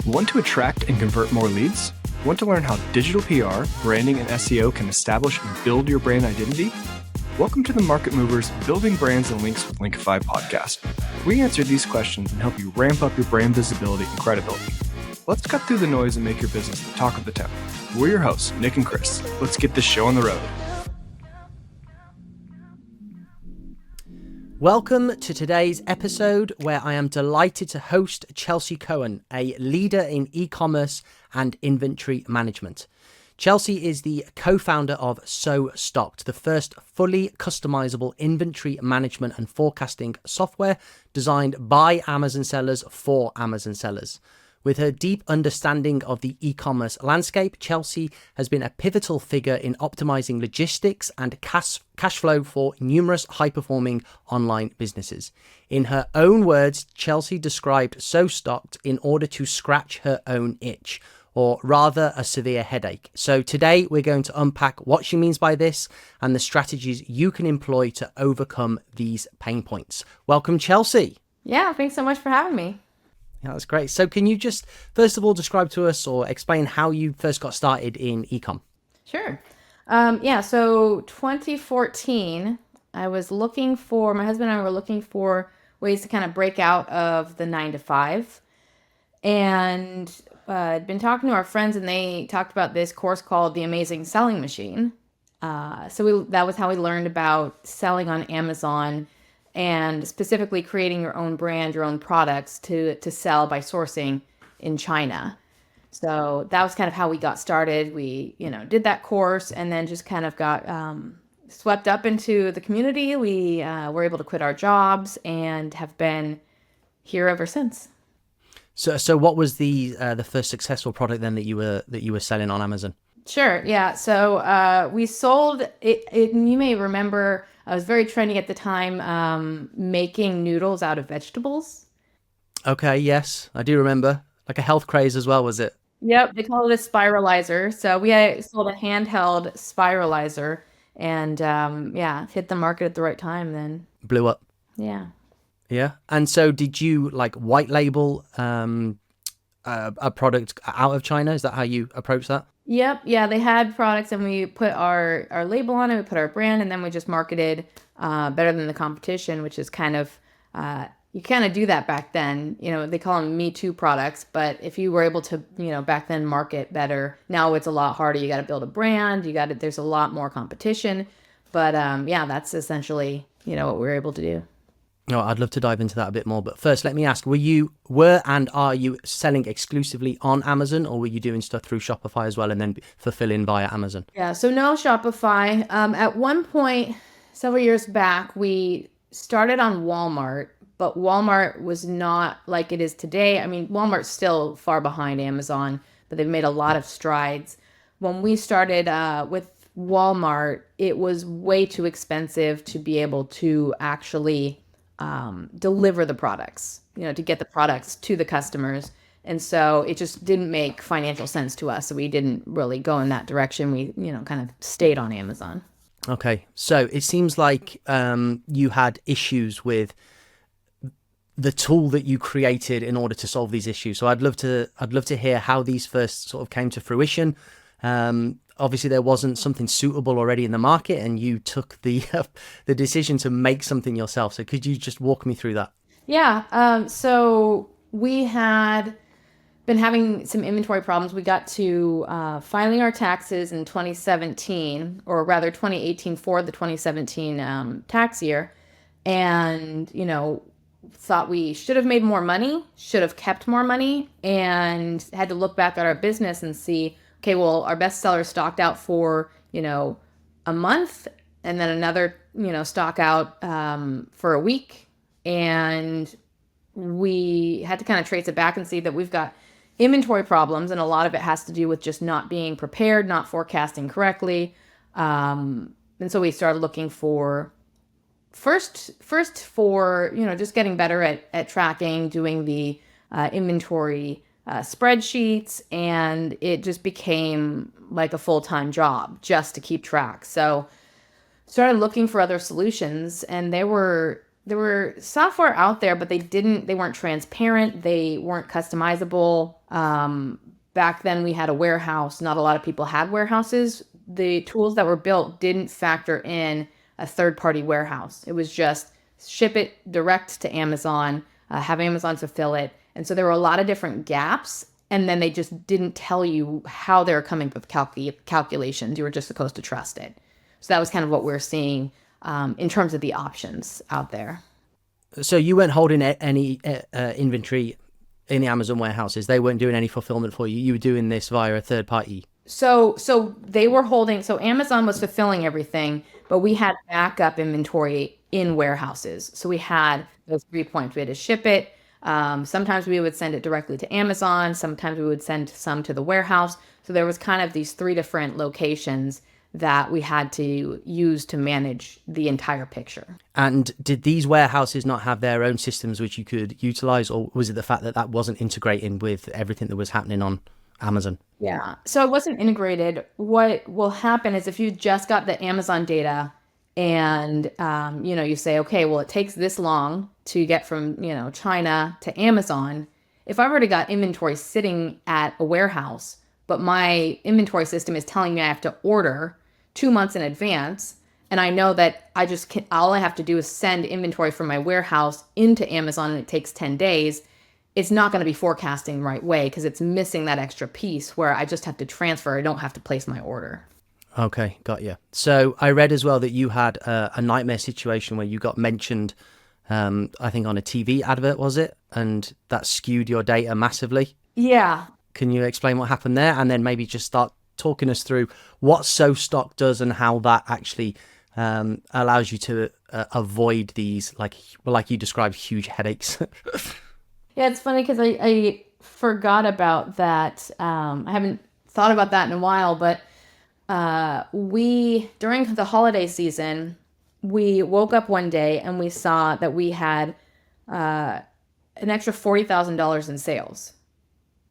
Want to attract and convert more leads? Want to learn how digital PR, branding, and SEO can establish and build your brand identity? Welcome to the Market Movers Building Brands and Links with Linkifi podcast. We answer these questions and help you ramp up your brand visibility and credibility. Let's cut through the noise and make your business the talk of the town. We're your hosts, Nick and Chris. Let's get this show on the road. Welcome to today's episode, where I am delighted to host Chelsea Cohen, a leader in e-commerce and inventory management. Chelsea is the co-founder of So Stocked, the first fully customizable inventory management and forecasting software designed by Amazon sellers for Amazon sellers. With her deep understanding of the e-commerce landscape, Chelsea has been a pivotal figure in optimizing logistics and cash flow for numerous high-performing online businesses. In her own words, Chelsea described So Stocked in order to scratch her own itch, or rather a severe headache. So today we're going to unpack what she means by this and the strategies you can employ to overcome these pain points. Welcome, Chelsea. Yeah, thanks so much for having me. Yeah, that's great. So can you just, first of all, describe to us or explain how you first got started in e-com? Sure. So 2014, my husband and I were looking for ways to kind of break out of the 9-to-5. And I'd been talking to our friends, and they talked about this course called The Amazing Selling Machine. That was how we learned about selling on Amazon, and specifically creating your own brand, your own products to sell by sourcing in China. So that was kind of how we got started. We, did that course and then just kind of got swept up into the community. We were able to quit our jobs and have been here ever since. So what was the first successful product then that you were selling on Amazon? Sure. Yeah. So we sold it. You may remember, I was very trendy at the time, making noodles out of vegetables. Okay. Yes, I do remember. Like a health craze as well, was it? Yep. They call it a spiralizer. So we sold a handheld spiralizer, and hit the market at the right time. Then blew up. Yeah. Yeah. And so did you like white label a product out of China? Is that how you approach that? Yep. Yeah, they had products, and we put our label on it, we put our brand, and then we just marketed better than the competition, which is kind of, you kind of do that back then. They call them Me Too products, but if you were able to, back then market better, now it's a lot harder. You got to build a brand, there's a lot more competition. But that's essentially, what we were able to do. Oh, I'd love to dive into that a bit more. But first, let me ask, were and are you selling exclusively on Amazon, or were you doing stuff through Shopify as well and then fulfilling via Amazon? Yeah, so no Shopify. At one point, several years back, we started on Walmart, but Walmart was not like it is today. I mean, Walmart's still far behind Amazon, but they've made a lot of strides. When we started with Walmart, it was way too expensive to be able to actually deliver the products, to get the products to the customers. And so it just didn't make financial sense to us. So we didn't really go in that direction. We, kind of stayed on Amazon. Okay. So it seems like you had issues with the tool that you created in order to solve these issues. So I'd love to hear how these first sort of came to fruition. Obviously, there wasn't something suitable already in the market, and you took the decision to make something yourself. So could you just walk me through that? Yeah. So we had been having some inventory problems. We got to filing our taxes in 2017, or rather 2018 for the 2017 tax year, and thought we should have made more money, should have kept more money, and had to look back at our business and see, okay, well, our best seller stocked out for, a month, and then another, stock out for a week. And we had to kind of trace it back and see that we've got inventory problems, and a lot of it has to do with just not being prepared, not forecasting correctly. And so we started looking for first for, just getting better at tracking, doing the inventory spreadsheets, and it just became like a full-time job just to keep track. So started looking for other solutions, and there were there were software out there, but they weren't transparent. They weren't customizable. Back then we had a warehouse. Not a lot of people had warehouses. The tools that were built didn't factor in a third-party warehouse. It was just ship it direct to Amazon, have Amazon fulfill it. And so there were a lot of different gaps. And then they just didn't tell you how they were coming up with calculations. You were just supposed to trust it. So that was kind of what we're seeing in terms of the options out there. So you weren't holding any inventory in the Amazon warehouses. They weren't doing any fulfillment for you. You were doing this via a third party. So they were holding, so Amazon was fulfilling everything, but we had backup inventory in warehouses. So we had those 3 points. We had to ship it. Sometimes we would send it directly to Amazon. Sometimes we would send some to the warehouse. So there was kind of these 3 different locations that we had to use to manage the entire picture. And did these warehouses not have their own systems which you could utilize, or was it the fact that that wasn't integrating with everything that was happening on Amazon? Yeah. So it wasn't integrated. What will happen is if you just got the Amazon data and, you say, okay, well, it takes this long to get from, China to Amazon. If I've already got inventory sitting at a warehouse, but my inventory system is telling me I have to order 2 months in advance, and I know that all I have to do is send inventory from my warehouse into Amazon and it takes 10 days, it's not going to be forecasting the right way because it's missing that extra piece where I just have to transfer. I don't have to place my order. Okay, got you. So I read as well that you had a nightmare situation where you got mentioned, I think on a TV advert, was it? And that skewed your data massively. Yeah. Can you explain what happened there? And then maybe just start talking us through what SoStock does and how that actually allows you to avoid these, like you described, huge headaches. Yeah, it's funny because I forgot about that. I haven't thought about that in a while, but during the holiday season, we woke up one day and we saw that we had an extra $40,000 in sales.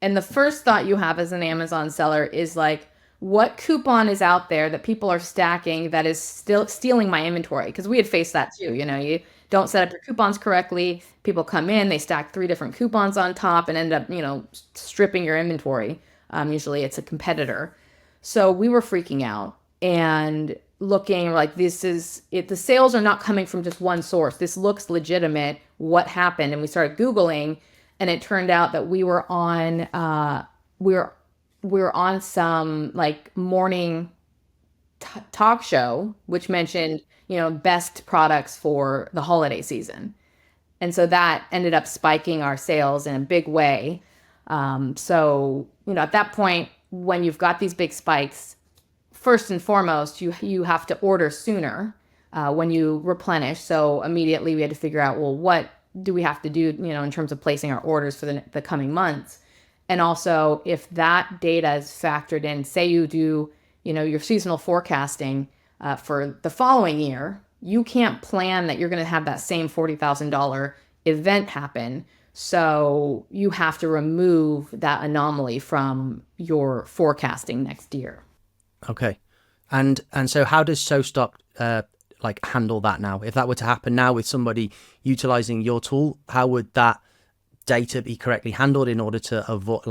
And the first thought you have as an Amazon seller is like, what coupon is out there that people are stacking that is still stealing my inventory? Because we had faced that too. You don't set up your coupons correctly. People come in, they stack 3 different coupons on top and end up, stripping your inventory. Usually it's a competitor. So we were freaking out and looking like the sales are not coming from just one source. This looks legitimate. What happened? And we started Googling, and it turned out that we were on some like morning talk show, which mentioned, best products for the holiday season. And so that ended up spiking our sales in a big way. So, at that point, when you've got these big spikes, first and foremost, you have to order sooner when you replenish. So immediately we had to figure out, well, what do we have to do, in terms of placing our orders for the coming months? And also, if that data is factored in, say you do, your seasonal forecasting for the following year, you can't plan that you're going to have that same $40,000 event happen. So you have to remove that anomaly from your forecasting next year. Okay. And so how does SoStock handle that now? If that were to happen now with somebody utilizing your tool, how would that data be correctly handled in order to avoid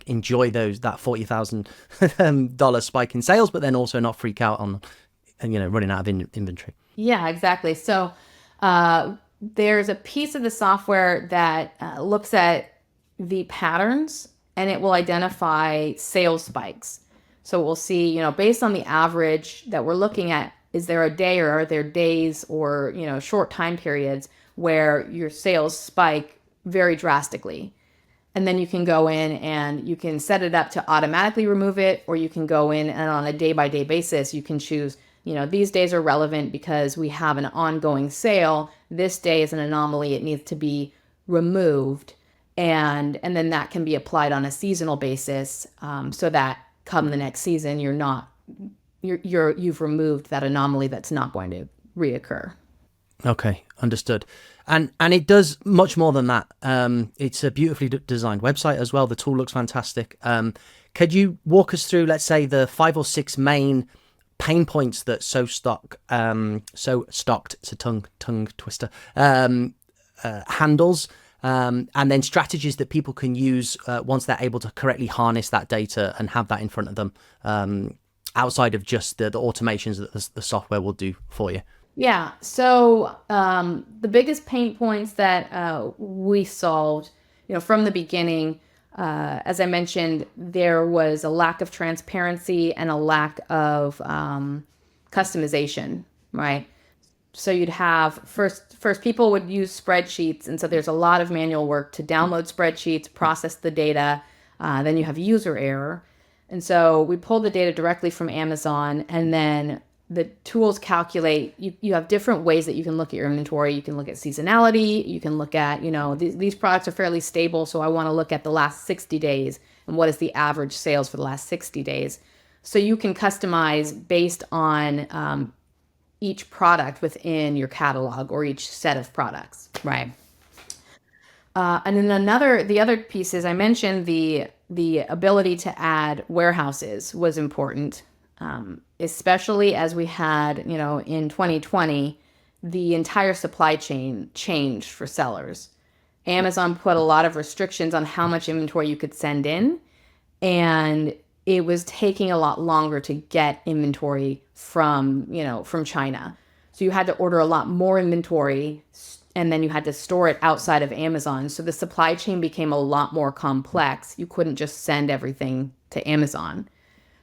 enjoy that $40,000 spike in sales, but then also not freak out on running out of inventory? Yeah, exactly. So there's a piece of the software that looks at the patterns and it will identify sales spikes. So we'll see, based on the average that we're looking at, is there a day or are there days or, short time periods where your sales spike very drastically? And then you can go in and you can set it up to automatically remove it, or you can go in and on a day-by-day basis, you can choose, these days are relevant because we have an ongoing sale. This day is an anomaly. It needs to be removed. And then that can be applied on a seasonal basis so that come the next season, you've removed that anomaly that's not going to reoccur. Okay, understood. And it does much more than that. It's a beautifully designed website as well. The tool looks fantastic. Could you walk us through, let's say, the 5 or 6 main pain points that so stocked, it's a tongue twister, handles, and then strategies that people can use once they're able to correctly harness that data and have that in front of them, outside of just the automations that the software will do for you. Yeah. So the biggest pain points that we solved, from the beginning, as I mentioned, there was a lack of transparency and a lack of customization, right? So you'd have first people would use spreadsheets, and so there's a lot of manual work to download spreadsheets, process the data. Then you have user error, and so we pull the data directly from Amazon, and then the tools calculate. You have different ways that you can look at your inventory. You can look at seasonality. You can look at, these products are fairly stable, so I want to look at the last 60 days and what is the average sales for the last 60 days. So you can customize based on each product within your catalog or each set of products, right? And then the other piece is I mentioned the ability to add warehouses was important, especially as we had, in 2020, the entire supply chain changed for sellers. Amazon put a lot of restrictions on how much inventory you could send in, and it was taking a lot longer to get inventory from China. So you had to order a lot more inventory, and then you had to store it outside of Amazon. So the supply chain became a lot more complex. You couldn't just send everything to Amazon.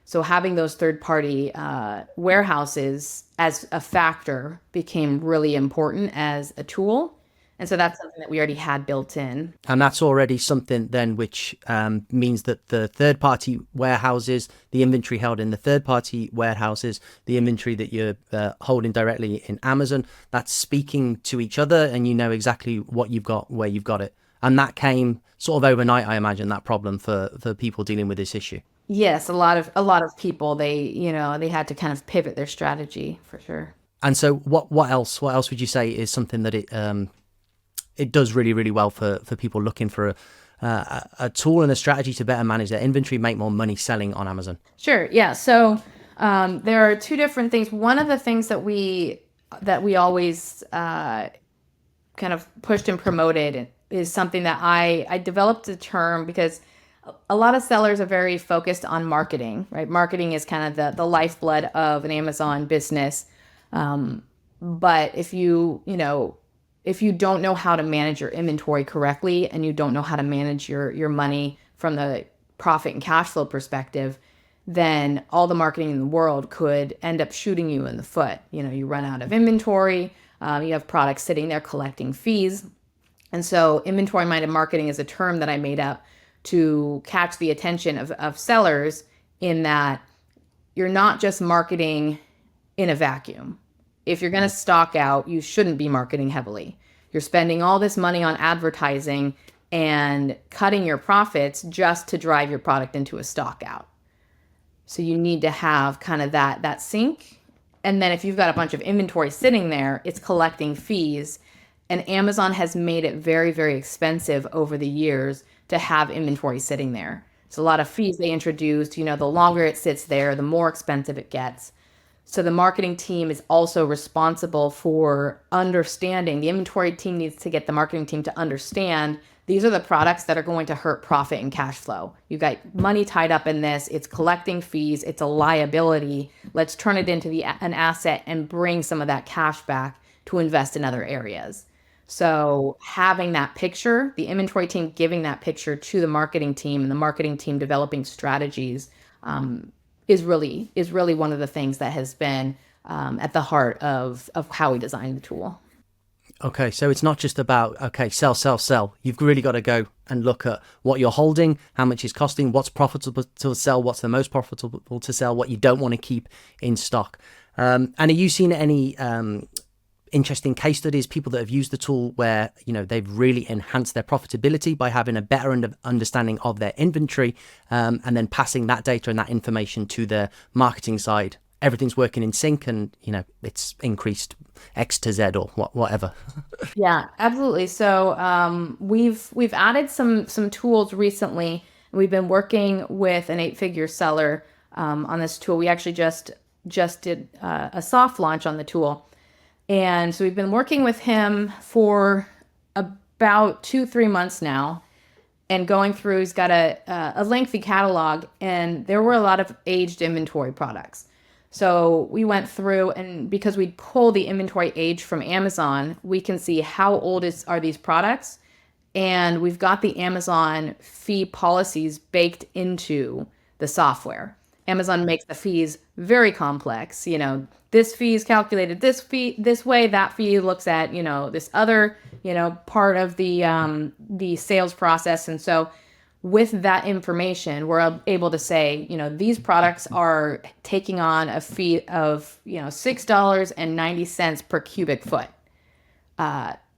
So having those third-party warehouses as a factor became really important as a tool. And so that's something that we already had built in. And that's already something then which means that the third-party warehouses, the inventory held in the third-party warehouses, the inventory that you're holding directly in Amazon, that's speaking to each other, and you know exactly what you've got, where you've got it. And that came sort of overnight, I imagine, that problem for people dealing with this issue. Yes, a lot of people, they had to kind of pivot their strategy for sure. And so what else would you say is something that it does really, really well for people looking for a tool and a strategy to better manage their inventory, make more money selling on Amazon? Sure. Yeah. So there are two different things. One of the things that we always kind of pushed and promoted is something that I developed a term because a lot of sellers are very focused on marketing, right? Marketing is kind of the lifeblood of an Amazon business. But if you don't know how to manage your inventory correctly, and you don't know how to manage your money from the profit and cash flow perspective, then all the marketing in the world could end up shooting you in the foot. You run out of inventory, you have products sitting there collecting fees. And so inventory-minded marketing is a term that I made up to catch the attention of sellers, in that you're not just marketing in a vacuum. If you're going to stock out, you shouldn't be marketing heavily. You're spending all this money on advertising and cutting your profits just to drive your product into a stock out. So you need to have kind of that sync. And then if you've got a bunch of inventory sitting there, it's collecting fees. And Amazon has made it very, very expensive over the years to have inventory sitting there. It's a lot of fees they introduced. The longer it sits there, the more expensive it gets. So the marketing team is also responsible for understanding. The inventory team needs to get the marketing team to understand these are the products that are going to hurt profit and cash flow. You've got money tied up in this. It's collecting fees. It's a liability. Let's turn it into an asset and bring some of that cash back to invest in other areas. So having that picture, the inventory team giving that picture to the marketing team, and the marketing team developing strategies, is really one of the things that has been at the heart of how we designed the tool. Okay, so it's not just about, sell. You've really got to go and look at what you're holding, how much it's costing, what's profitable to sell, what's the most profitable to sell, what you don't want to keep in stock. And are you seeing any interesting case studies, people that have used the tool where, they've really enhanced their profitability by having a better understanding of their inventory, and then passing that data and that information to their marketing side? Everything's working in sync, and it's increased X to Z or whatever. Yeah, absolutely. So we've added some tools recently. We've been working with an 8-figure seller on this tool. We actually just just did a soft launch on the tool. And so we've been working with him for about 2-3 months now and going through. He's got a lengthy catalog, and there were a lot of aged inventory products. So we went through, and because we pull the inventory age from Amazon, we can see how old are these products. And we've got the Amazon fee policies baked into the software. Amazon makes the fees very complex. This fee is calculated this way, that fee looks at, this other, part of the sales process. And so with that information, we're able to say, these products are taking on a fee of, $6.90 per cubic foot.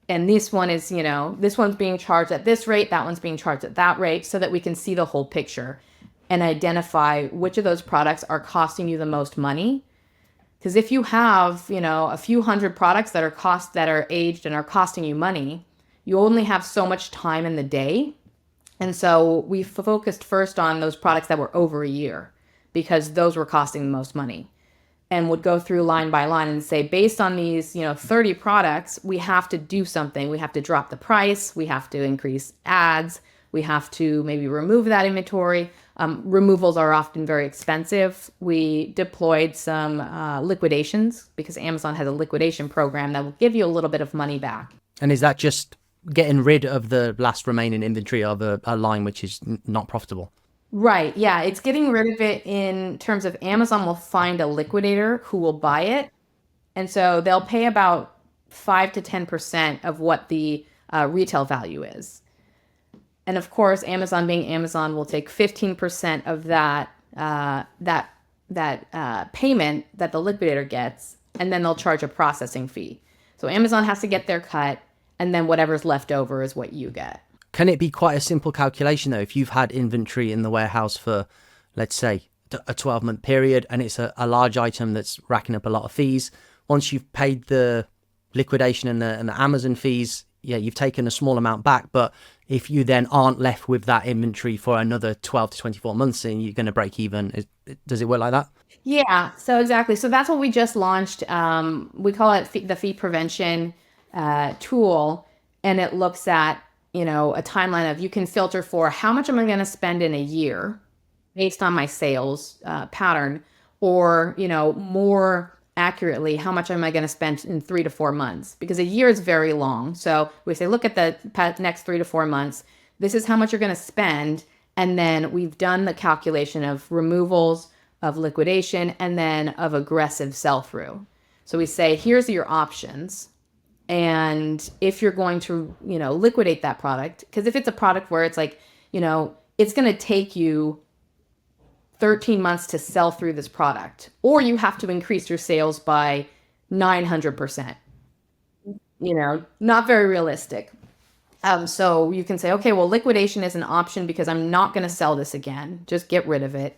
And this one is, this one's being charged at this rate, that one's being charged at that rate, so that we can see the whole picture and identify which of those products are costing you the most money. Because if you have, a few hundred products that are aged and are costing you money, you only have so much time in the day. And so we focused first on those products that were over a year, because those were costing the most money, and would go through line by line and say, based on these, 30 products, we have to do something. We have to drop the price. We have to increase ads. We have to maybe remove that inventory. Removals are often very expensive. We deployed some liquidations, because Amazon has a liquidation program that will give you a little bit of money back. And is that just getting rid of the last remaining inventory of a line which is not profitable? Right. Yeah. It's getting rid of it in terms of Amazon will find a liquidator who will buy it. And so they'll pay about 5 to 10% of what the retail value is. And of course, Amazon being Amazon will take 15% of that payment that the liquidator gets, and then they'll charge a processing fee. So Amazon has to get their cut, and then whatever's left over is what you get. Can it be quite a simple calculation though? If you've had inventory in the warehouse for, let's say, a 12-month period, and it's a large item that's racking up a lot of fees, once you've paid the liquidation and the Amazon fees, yeah, you've taken a small amount back. But if you then aren't left with that inventory for another 12 to 24 months, then you're going to break even. Does it work like that? Yeah, so exactly. So that's what we just launched. We call it the fee prevention tool, and it looks at, a timeline of, you can filter for how much am I going to spend in a year based on my sales pattern, or, more accurately, how much am I going to spend in 3 to 4 months? Because a year is very long. So we say, look at the next 3 to 4 months. This is how much you're going to spend. And then we've done the calculation of removals, of liquidation, and then of aggressive sell-through. So we say, here's your options. And if you're going to, liquidate that product, because if it's a product where it's like, it's going to take you 13 months to sell through this product, or you have to increase your sales by 900%, not very realistic. So you can say, okay, well, liquidation is an option because I'm not going to sell this again. Just get rid of it.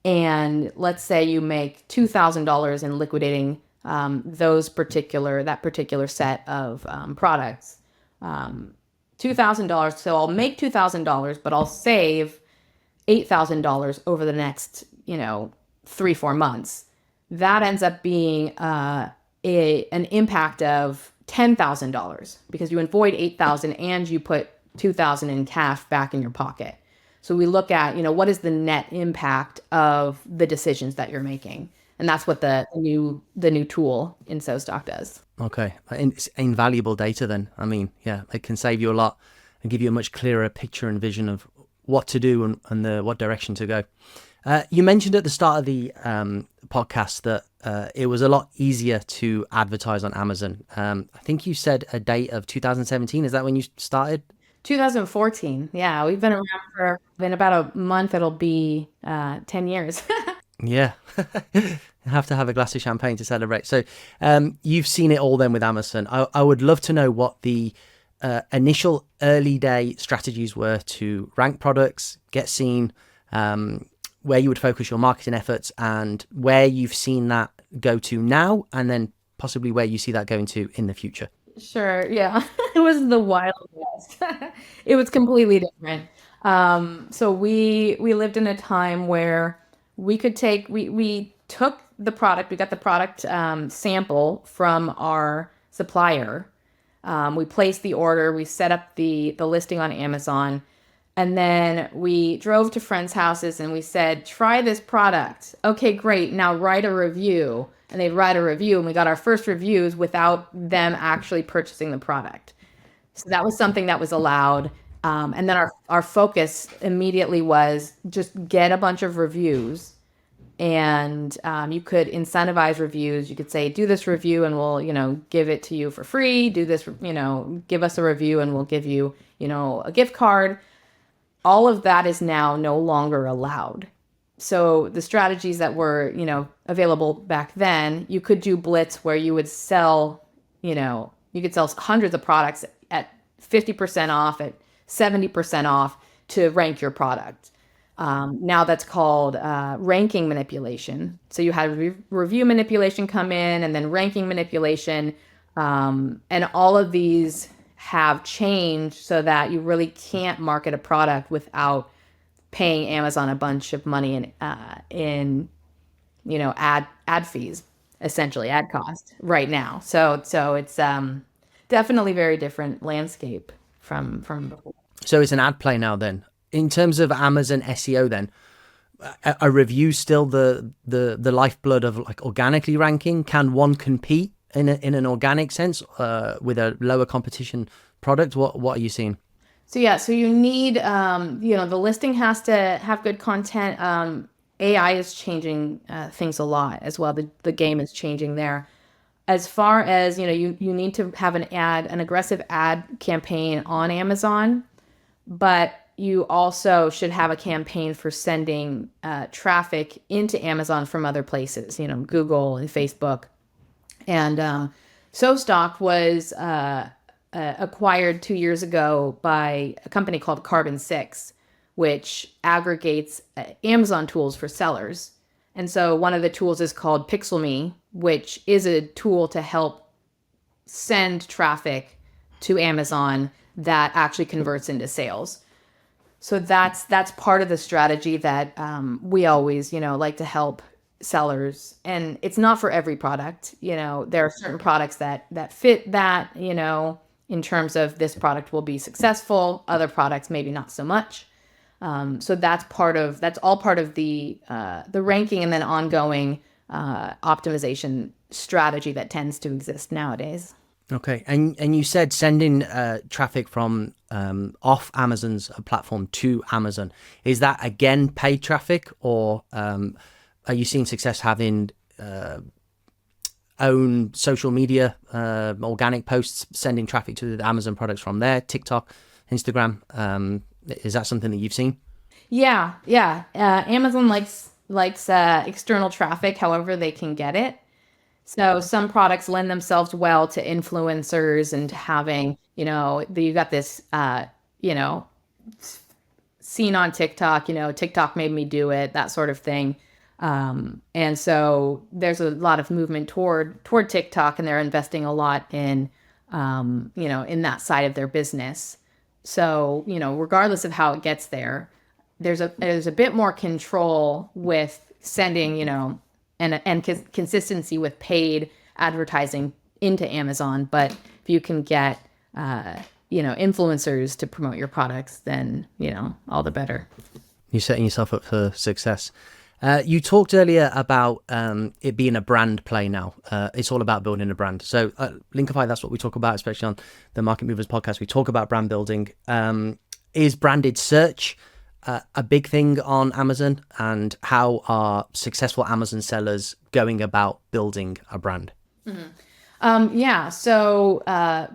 And let's say you make $2,000 in liquidating that particular set of products. $2,000. So I'll make $2,000, but I'll save $8,000 over the next, 3-4 months. That ends up being an impact of $10,000, because you avoid $8,000 and you put $2,000 in cash back in your pocket. So we look at, what is the net impact of the decisions that you're making. And that's what the new tool in SoStock does. Okay. It's invaluable data then. I mean, yeah, it can save you a lot and give you a much clearer picture and vision of what to do and what direction to go. You mentioned at the start of the podcast that it was a lot easier to advertise on Amazon. I think you said a date of 2017. Is that when you started? 2014. Yeah, we've been around for about a month. It'll be 10 years. Yeah. You have to have a glass of champagne to celebrate. So you've seen it all then with Amazon. I would love to know what the initial early day strategies were to rank products, get seen, where you would focus your marketing efforts, and where you've seen that go to now, and then possibly where you see that going to in the future. Sure. Yeah. It was the Wild West. It was completely different. So we lived in a time where we could we took the product. We got the product sample from our supplier. We placed the order. We set up the listing on Amazon. And then we drove to friends' houses and we said, try this product. Okay, great. Now write a review. And they'd write a review. And we got our first reviews without them actually purchasing the product. So that was something that was allowed. And then our focus immediately was just get a bunch of reviews. And you could incentivize reviews. You could say, do this review and we'll, give it to you for free. Do this, give us a review and we'll give you, a gift card. All of that is now no longer allowed. So the strategies that were, available back then, you could do blitz where you would sell, you could sell hundreds of products at 50% off, at 70% off to rank your product. Now that's called ranking manipulation. So you had review manipulation come in and then ranking manipulation. And all of these have changed so that you really can't market a product without paying Amazon a bunch of money in ad fees, essentially ad cost right now. So it's definitely very different landscape from before. So it's an ad play now then. In terms of Amazon SEO then, a review still the lifeblood of like organically ranking? Can one compete in an organic sense with a lower competition product? What are you seeing? So you need the listing has to have good content. AI is changing things a lot as well. The game is changing there. As far as you need to have an aggressive ad campaign on Amazon, but you also should have a campaign for sending traffic into Amazon from other places, Google and Facebook. And SoStock was acquired 2 years ago by a company called Carbon6, which aggregates Amazon tools for sellers. And so one of the tools is called PixelMe, which is a tool to help send traffic to Amazon that actually converts into sales. So that's part of the strategy that we always, like to help sellers. And it's not for every product. There are certain products that fit that, in terms of this product will be successful. Other products, maybe not so much. So that's all part of the ranking and then ongoing optimization strategy that tends to exist nowadays. Okay, and you said sending traffic from off Amazon's platform to Amazon. Is that again paid traffic, or are you seeing success having own social media organic posts sending traffic to the Amazon products from there? TikTok, Instagram. Is that something that you've seen? Yeah. Amazon likes external traffic, however they can get it. So some products lend themselves well to influencers and having, you got this, seen on TikTok, TikTok made me do it, that sort of thing. And so there's a lot of movement toward TikTok, and they're investing a lot in that side of their business. So, regardless of how it gets there, there's a bit more control with sending, and consistency with paid advertising into Amazon. But if you can get, influencers to promote your products, then, all the better. You're setting yourself up for success. You talked earlier about it being a brand play now. It's all about building a brand. So Linkifi, that's what we talk about, especially on the Market Movers podcast. We talk about brand building. Is branded search a big thing on Amazon, and how are successful Amazon sellers going about building a brand? Mm-hmm. So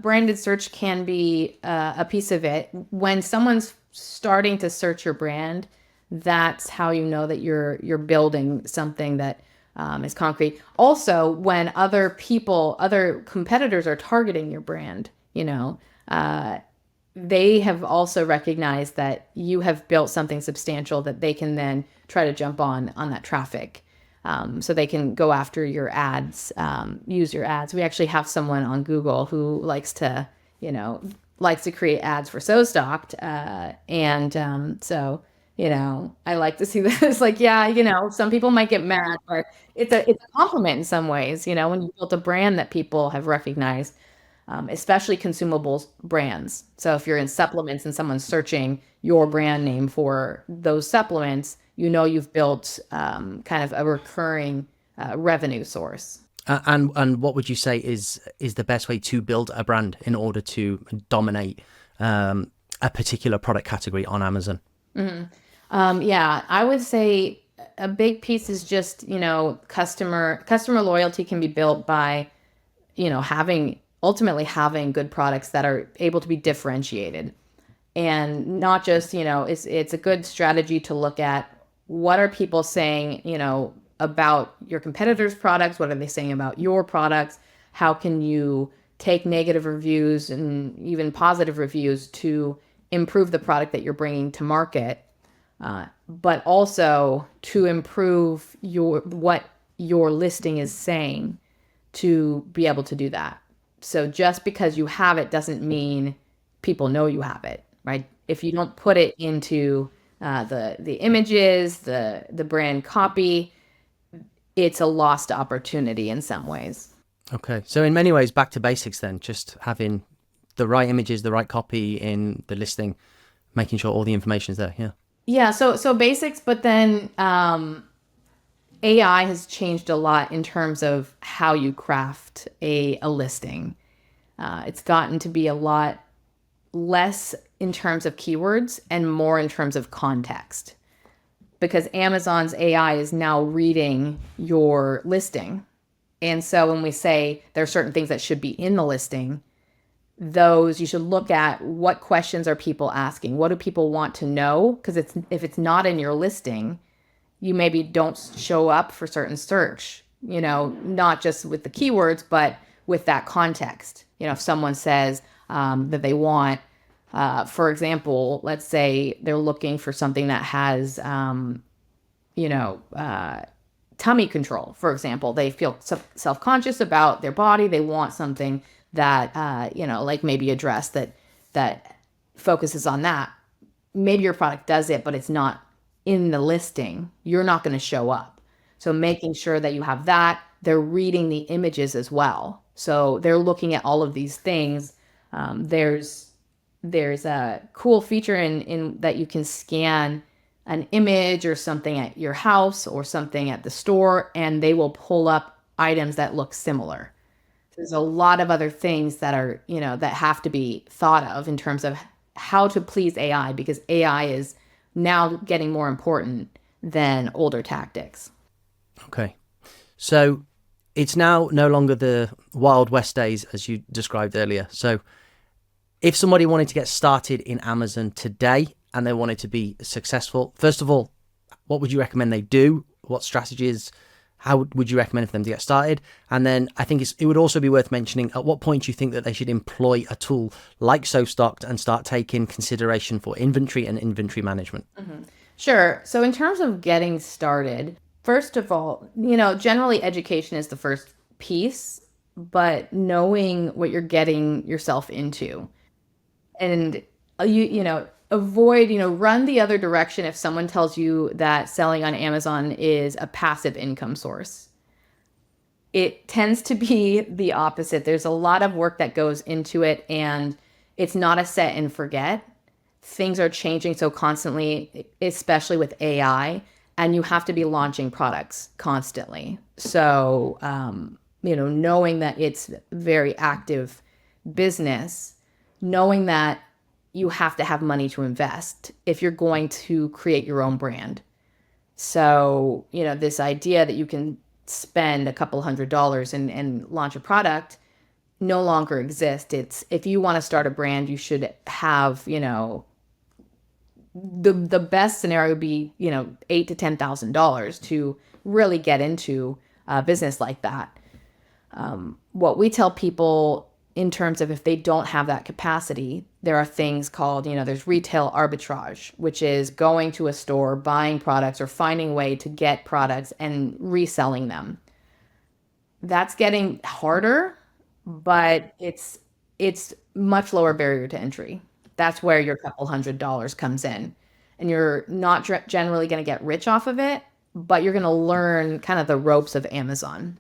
branded search can be a piece of it. When someone's starting to search your brand, that's how you know that you're building something that is concrete. Also, when other competitors are targeting your brand, they have also recognized that you have built something substantial that they can then try to jump on that traffic. So they can go after your ads, use your ads. We actually have someone on Google who likes to create ads for SoStocked. So I like to see this. Like, yeah, some people might get mad, but it's a compliment in some ways, when you build a brand that people have recognized, especially consumables brands. So if you're in supplements and someone's searching your brand name for those supplements, you've built kind of a recurring revenue source. And what would you say is the best way to build a brand in order to dominate a particular product category on Amazon? Yeah, I would say a big piece is just, customer loyalty can be built by, ultimately having good products that are able to be differentiated. And not just, it's a good strategy to look at what are people saying, about your competitors' products, what are they saying about your products, how can you take negative reviews and even positive reviews to improve the product that you're bringing to market, but also to improve what your listing is saying to be able to do that. So just because you have it doesn't mean people know you have it, right? If you don't put it into the images, the brand copy, it's a lost opportunity in some ways. Okay. So in many ways, back to basics then, just having the right images, the right copy in the listing, making sure all the information is there. Yeah. Yeah. So basics, but then AI has changed a lot in terms of how you craft a listing. It's gotten to be a lot less in terms of keywords and more in terms of context, because Amazon's AI is now reading your listing. And so when we say there are certain things that should be in the listing, those you should look at what questions are people asking? What do people want to know? Because if it's not in your listing, you maybe don't show up for certain search, not just with the keywords, but with that context. If someone says that they want, for example, let's say they're looking for something that has, tummy control, for example. They feel self-conscious about their body. They want something that, like maybe a dress that focuses on that. Maybe your product does it, but it's not in the listing. You're not going to show up. So making sure that you have that, they're reading the images as well. So they're looking at all of these things. There's a cool feature in that you can scan an image or something at your house or something at the store, and they will pull up items that look similar. There's a lot of other things that are, that have to be thought of in terms of how to please AI, because AI is now getting more important than older tactics. Okay. So it's now no longer the Wild West days, as you described earlier. So if somebody wanted to get started in Amazon today and they wanted to be successful, first of all, what would you recommend they do? What strategies, how would you recommend for them to get started? And then I think it would also be worth mentioning at what point you think that they should employ a tool like SoStocked and start taking consideration for inventory and inventory management. Mm-hmm. Sure. So in terms of getting started, first of all, generally education is the first piece, but knowing what you're getting yourself into. And avoid, run the other direction if someone tells you that selling on Amazon is a passive income source. It tends to be the opposite. There's a lot of work that goes into it, and it's not a set and forget. Things are changing so constantly, especially with AI, and you have to be launching products constantly. So, knowing that it's very active business, knowing that you have to have money to invest if you're going to create your own brand. So, this idea that you can spend a couple $100s and launch a product no longer exists. It's, if you want to start a brand, you should have, the best scenario would be, $8,000 to $10,000 to really get into a business like that. What we tell people in terms of if they don't have that capacity, there are things called, there's retail arbitrage, which is going to a store, buying products or finding a way to get products and reselling them. That's getting harder, but it's much lower barrier to entry. That's where your couple $100s comes in. and you're not generally going to get rich off of it, but you're going to learn kind of the ropes of Amazon.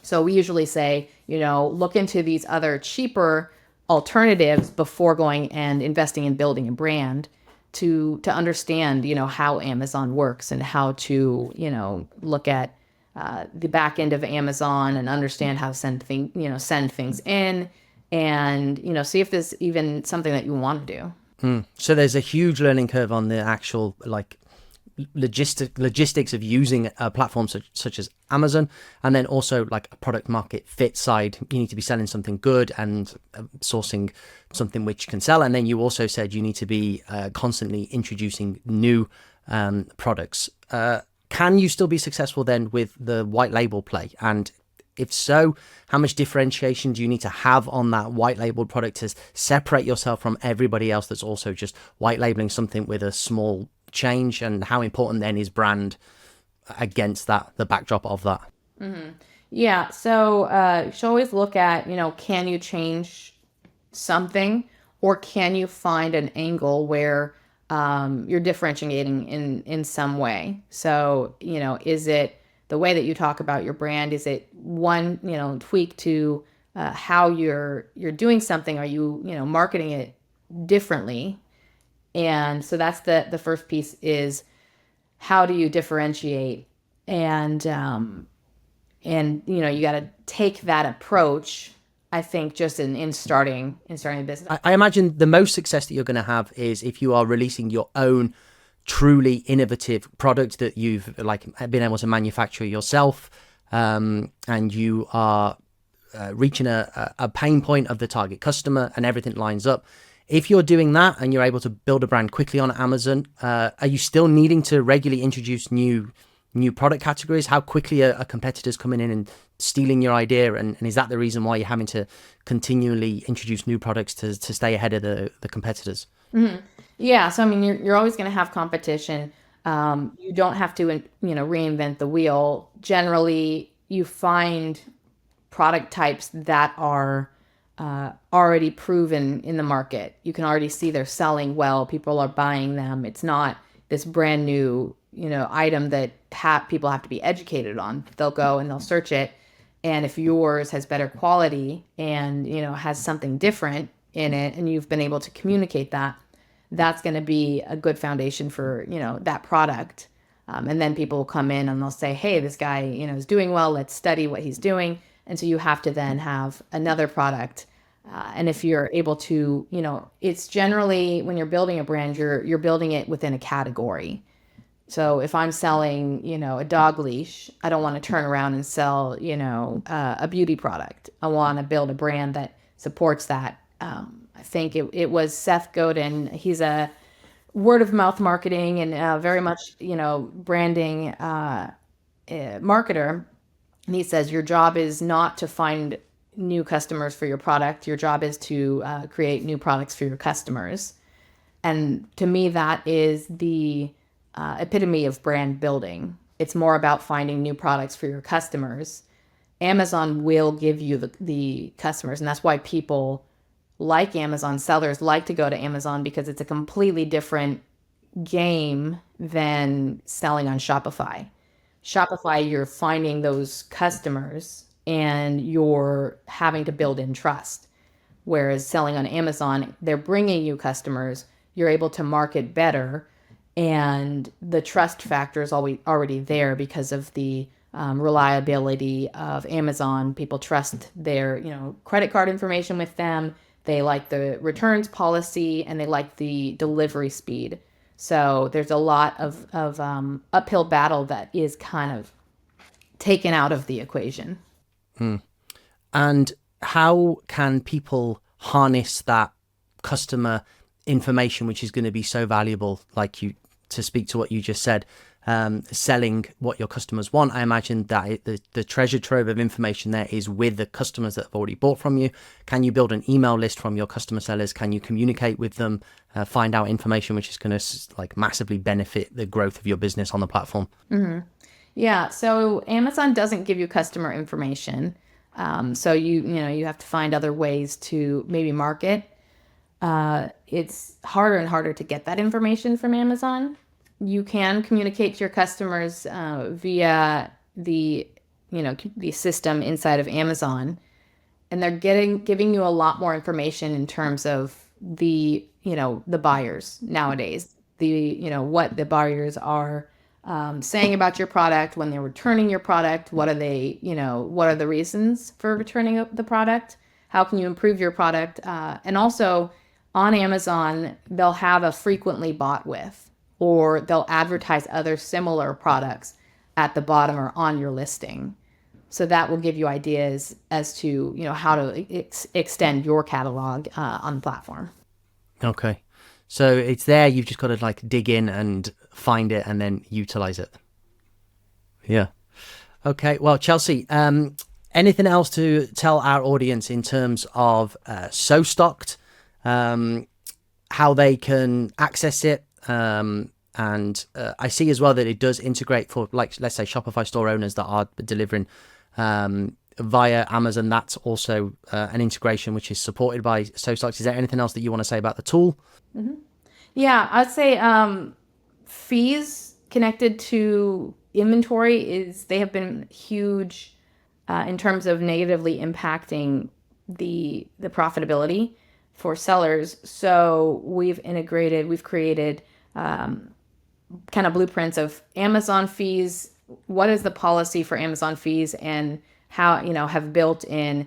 So we usually say, look into these other cheaper alternatives before going and investing in building a brand to understand, how Amazon works and how to, look at the back end of Amazon and understand how to send things in and, see if there's even something that you want to do. So there's a huge learning curve on the actual logistics of using a platform such as Amazon, and then also like a product market fit side. You need to be selling something good and sourcing something which can sell. And then you also said you need to be constantly introducing new products. Can you still be successful then with the white label play? And if so, how much differentiation do you need to have on that white labeled product to separate yourself from everybody else that's also just white labeling something with a small change? And how important then is brand against that, the backdrop of that? Mm-hmm. Yeah. So you should always look at, can you change something, or can you find an angle where you're differentiating in some way? So, is it the way that you talk about your brand? Is it one, tweak to how you're doing something? Are you, marketing it differently? And so that's the first piece, is how do you differentiate? And you got to take that approach, I think, just in starting a business. I imagine the most success that you're going to have is if you are releasing your own truly innovative product that you've been able to manufacture yourself, and you are reaching a pain point of the target customer and everything lines up. If you're doing that and you're able to build a brand quickly on Amazon, are you still needing to regularly introduce new product categories? How quickly are competitors coming in and stealing your idea? And is that the reason why you're having to continually introduce new products to stay ahead of the competitors? Mm-hmm. Yeah. So, I mean, you're always going to have competition. You don't have to, reinvent the wheel. Generally, you find product types that are already proven in the market. You can already see they're selling well. People are buying them. It's not this brand new, item that people have to be educated on. They'll go and they'll search it. And if yours has better quality and, has something different in it, and you've been able to communicate that, that's going to be a good foundation for, that product. And then people will come in and they'll say, hey, this guy, is doing well. Let's study what he's doing. And so you have to then have another product. And if you're able to, it's generally, when you're building a brand, you're building it within a category. So if I'm selling, a dog leash, I don't want to turn around and sell, a beauty product. I want to build a brand that supports that. I think it was Seth Godin. He's a word of mouth marketing and very much, branding marketer. And he says, your job is not to find new customers for your product. Your job is to create new products for your customers. And to me, that is the epitome of brand building. It's more about finding new products for your customers. Amazon will give you the customers. And that's why people like Amazon, sellers like to go to Amazon, because it's a completely different game than selling on Shopify. Shopify, you're finding those customers and you're having to build in trust. Whereas selling on Amazon, they're bringing you customers, you're able to market better, and the trust factor is already there because of the reliability of Amazon. People trust their, credit card information with them. They like the returns policy and they like the delivery speed. So there's a lot of uphill battle that is kind of taken out of the equation. And how can people harness that customer information, which is going to be so valuable, to speak to what you just said, selling what your customers want? I imagine that the treasure trove of information there is with the customers that have already bought from you. Can you build an email list from your customer sellers? Can you communicate with them, find out information which is going to massively benefit the growth of your business on the platform? Mm-hmm. Yeah. So Amazon doesn't give you customer information. So you have to find other ways to maybe market. it's harder and harder to get that information from Amazon. You can communicate to your customers via the system inside of Amazon, and they're giving you a lot more information in terms of the buyers nowadays, what the buyers are saying about your product when they're returning your product. What are the reasons for returning the product? How can you improve your product? And also on Amazon, they'll have a frequently bought with, or they'll advertise other similar products at the bottom or on your listing. So that will give you ideas as to, how to extend your catalog on the platform. Okay. So it's there. You've just got to dig in and find it and then utilize it. Yeah. Okay. Well, Chelsea, anything else to tell our audience in terms of So Stocked, how they can access it? And I see as well that it does integrate for, let's say, Shopify store owners that are delivering via Amazon. That's also an integration which is supported by So Stocked. Is there anything else that you want to say about the tool? Mm-hmm. Yeah, I'd say fees connected to inventory they have been huge in terms of negatively impacting the profitability for sellers. So we've created kind of blueprints of Amazon fees. What is the policy for Amazon fees, and how, have built in,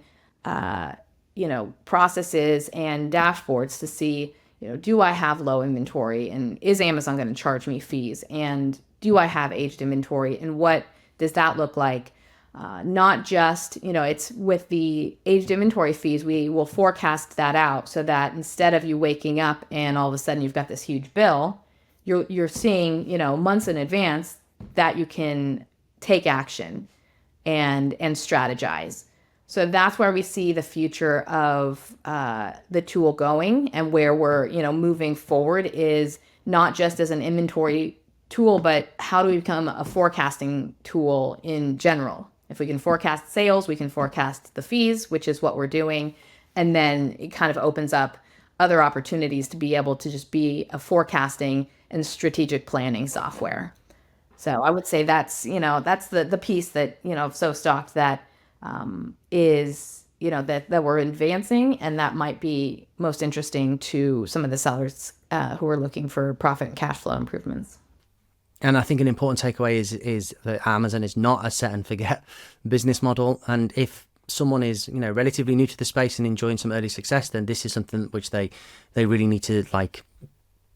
processes and dashboards to see, do I have low inventory, and is Amazon going to charge me fees? And do I have aged inventory, and what does that look like? Not just, it's with the aged inventory fees, we will forecast that out so that instead of you waking up and all of a sudden you've got this huge bill, you're seeing, months in advance that you can take action and strategize. So that's where we see the future of the tool going, and where we're, moving forward is not just as an inventory tool, but how do we become a forecasting tool in general? If we can forecast sales, we can forecast the fees, which is what we're doing. And then it kind of opens up other opportunities to be able to just be a forecasting and strategic planning software. So I would say that's the piece that, So Stocked that is, that we're advancing, and that might be most interesting to some of the sellers who are looking for profit and cash flow improvements. And I think an important takeaway is that Amazon is not a set and forget business model. And if someone is, relatively new to the space and enjoying some early success, then this is something which they really need to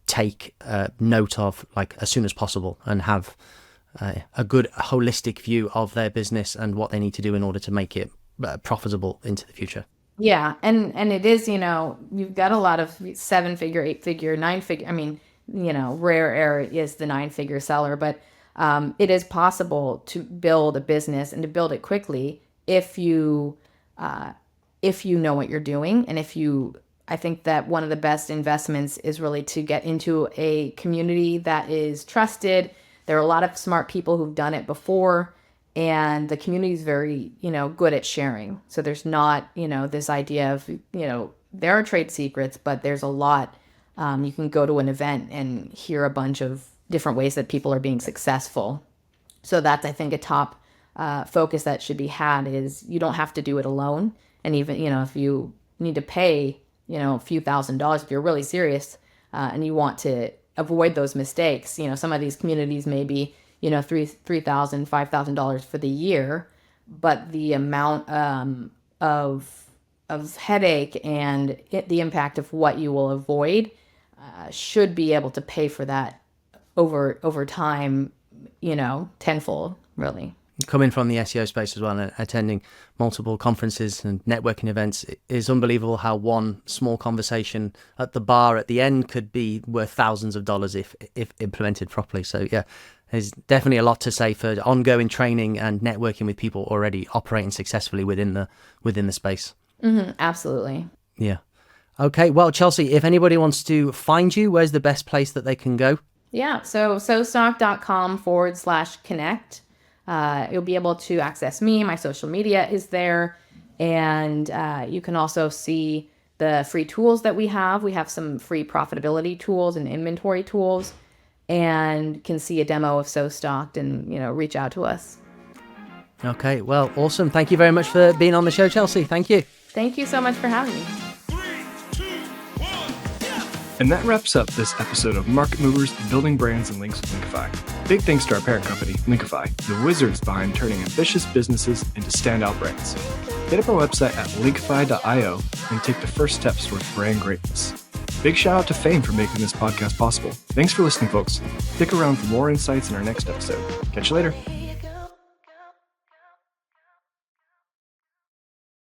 take note of as soon as possible, and have a good holistic view of their business and what they need to do in order to make it profitable into the future. Yeah. And it is, you've got a lot of 7-figure, 8-figure, 9-figure. I mean, rare air is the 9-figure seller, but it is possible to build a business and to build it quickly if you know what you're doing. And I think that one of the best investments is really to get into a community that is trusted. There are a lot of smart people who've done it before, and the community is very, good at sharing. So there's not, this idea of, there are trade secrets, but there's a lot. You can go to an event and hear a bunch of different ways that people are being successful. So that's, I think, a top focus that should be had is you don't have to do it alone. And even, if you need to pay, a few $1,000s, if you're really serious and you want to avoid those mistakes, some of these communities may be, $3,000, $5,000 for the year, but the amount of headache and the impact of what you will avoid should be able to pay for that over time, tenfold, really. Coming from the SEO space as well, and attending multiple conferences and networking events, it is unbelievable how one small conversation at the bar at the end could be worth thousands of dollars if implemented properly. So yeah, there's definitely a lot to say for ongoing training and networking with people already operating successfully within the space. Mm-hmm, absolutely. Yeah. Okay. Well, Chelsea, if anybody wants to find you, where's the best place that they can go? Yeah. So sostock.com/connect. You'll be able to access me. My social media is there. And you can also see the free tools that we have some free profitability tools and inventory tools, and can see a demo of So Stocked and, reach out to us. Okay, well, awesome. Thank you very much for being on the show, Chelsea. Thank you. Thank you so much for having me. 3, 2, 1, yeah! And that wraps up this episode of Market Movers, Building Brands and Links with Linkify. Big thanks to our parent company, Linkifi, the wizards behind turning ambitious businesses into standout brands. Hit up our website at linkifi.io and take the first steps towards brand greatness. Big shout out to Fame for making this podcast possible. Thanks for listening, folks. Stick around for more insights in our next episode. Catch you later.